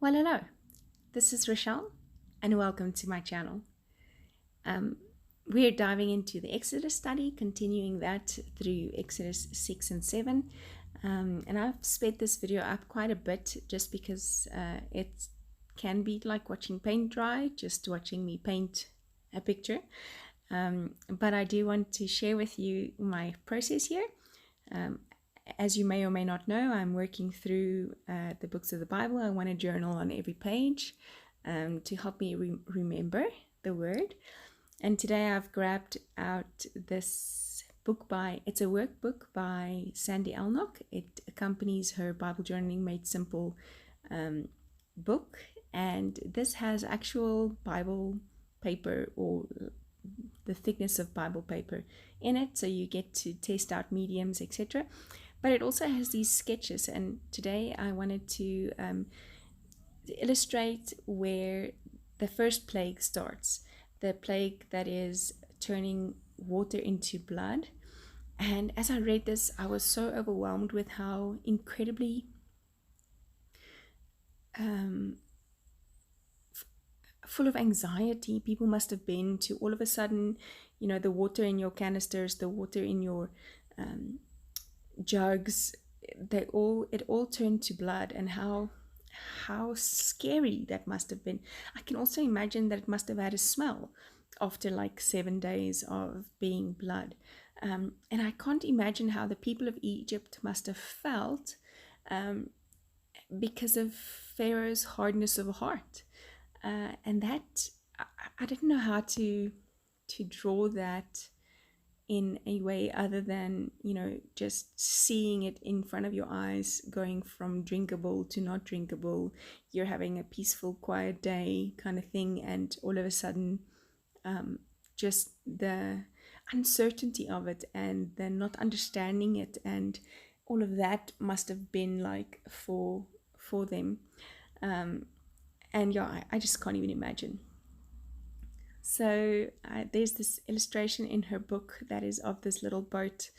Well, hello, this is Rochelle, and welcome to my channel. Um, we're diving into the Exodus study, continuing that through Exodus 6 and 7. And I've sped this video up quite a bit just because it can be like watching paint dry, just watching me paint a picture. But I do want to share with you my process here. Um, as you may or may not know, I'm working through the books of the Bible. I want to journal on every page to help me remember the word. And today I've grabbed out this book it's a workbook by Sandy Elnock. It accompanies her Biblejournaling Made Simple book. And this has actual Bible paper, or the thickness of Bible paper in it, so you get to test out mediums, etc. But it also has these sketches, and today I wanted to illustrate where the first plague starts, the plague that is turning water into blood. And as I read this, I was so overwhelmed with how incredibly full of anxiety people must have been to all of a sudden, the water in your canisters, the water in your jugs, it all turned to blood, and how scary that must have been. I can also imagine that it must have had a smell after like 7 days of being blood. And I can't imagine how the people of Egypt must have felt because of Pharaoh's hardness of heart. And that, I didn't know how to draw that in a way other than, just seeing it in front of your eyes, going from drinkable to not drinkable. You're having a peaceful, quiet day kind of thing, and all of a sudden, just the uncertainty of it and the not understanding it, and all of that must have been like for them. And yeah, I just can't even imagine. So there's this illustration in her book that is of this little boat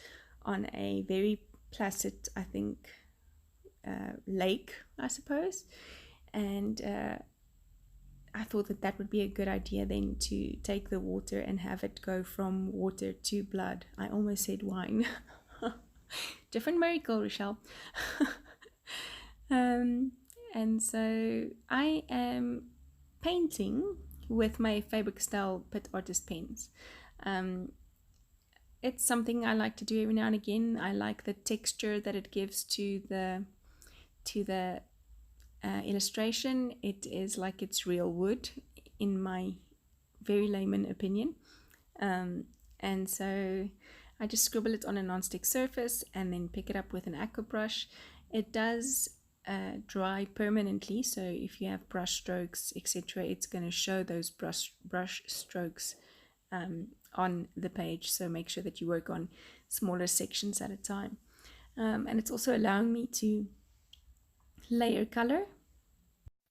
on a very placid, I think, lake, I suppose. And I thought that would be a good idea then, to take the water and have it go from water to blood. I almost said wine. Different miracle, Rochelle. And so I am painting with my Faber-Castell Pit Artist pens. It's something I like to do every now and again. I like the texture that it gives to the illustration. It is like it's real wood, in my very layman opinion. And so I just scribble it on a non-stick surface and then pick it up with an aqua brush. It does dry permanently, so if you have brush strokes, etc., it's going to show those brush strokes on the page. So make sure that you work on smaller sections at a time. And it's also allowing me to layer color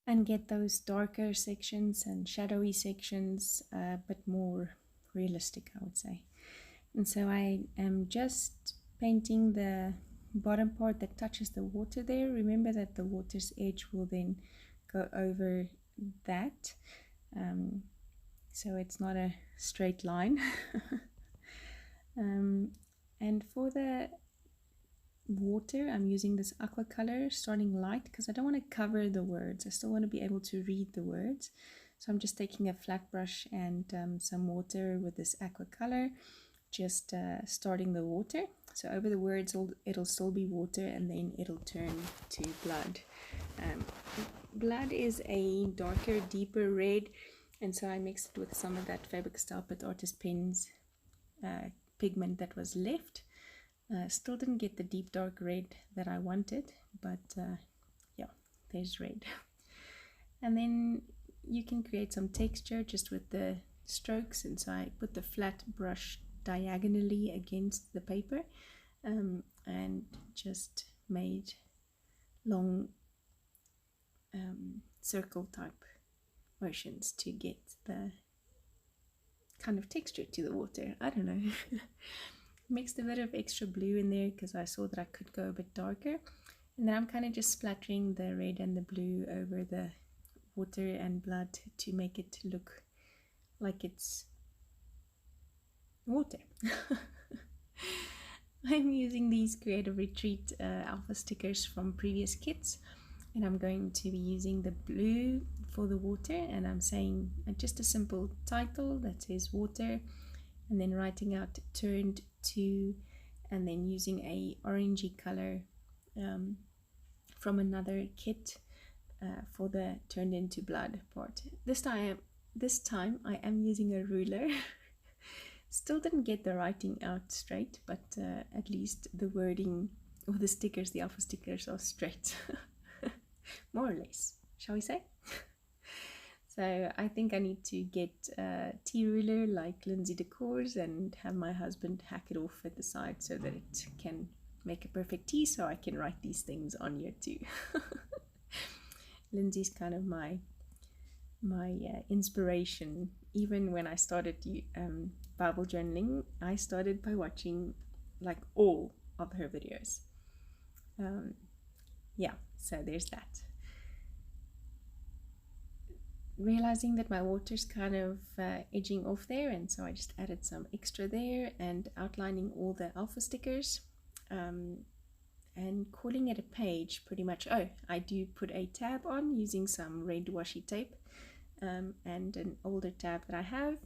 and get those darker sections and shadowy sections but more realistic, I would say. And so I am just painting the bottom part that touches the water there. Remember that the water's edge will then go over that, so it's not a straight line. And for the water, I'm using this aqua color, starting light, because I don't want to cover the words. I still want to be able to read the words. So I'm just taking a flat brush and some water with this aqua color, just starting the water. So over the words, it'll still be water, and then it'll turn to blood. Blood is a darker, deeper red, and so I mixed it with some of that Faber-Castell Pit Artist Pens pigment that was left. Still didn't get the deep dark red that I wanted, but yeah, there's red. And then you can create some texture just with the strokes, and so I put the flat brush diagonally against the paper and just made long circle type motions to get the kind of texture to the water. I don't know. Mixed a bit of extra blue in there because I saw that I could go a bit darker, And then I'm kind of just splattering the red and the blue over the water and blood to make it look like it's water. I'm using these Creative Retreat alpha stickers from previous kits, and I'm going to be using the blue for the water, and I'm saying just a simple title that says water, and then writing out turned to, and then using a orangey color from another kit for the turned into blood part. This time I am using a ruler. Still didn't get the writing out straight, but at least the wording or the stickers, the alpha stickers, are straight. More or less, shall we say? So I think I need to get a tea ruler like Lindsay Decor's and have my husband hack it off at the side so that it can make a perfect tea, so I can write these things on here too. Lindsay's kind of my inspiration. Even when I started Bible journaling, I started by watching like all of her videos. Yeah, so there's that. Realizing that my water's kind of edging off there, and so I just added some extra there and outlining all the alpha stickers and calling it a page pretty much. Oh, I do put a tab on using some red washi tape and an older tab that I have.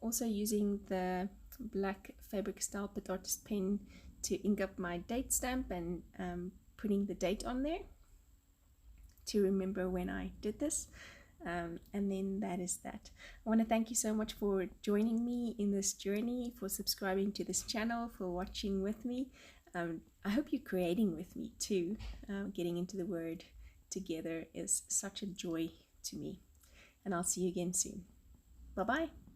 Also using the black Fabric-Style Pit Artist pen to ink up my date stamp and putting the date on there to remember when I did this. And then that is that. I want to thank you so much for joining me in this journey, for subscribing to this channel, for watching with me. I hope you're creating with me too. Getting into the Word together is such a joy to me. And I'll see you again soon. Bye-bye.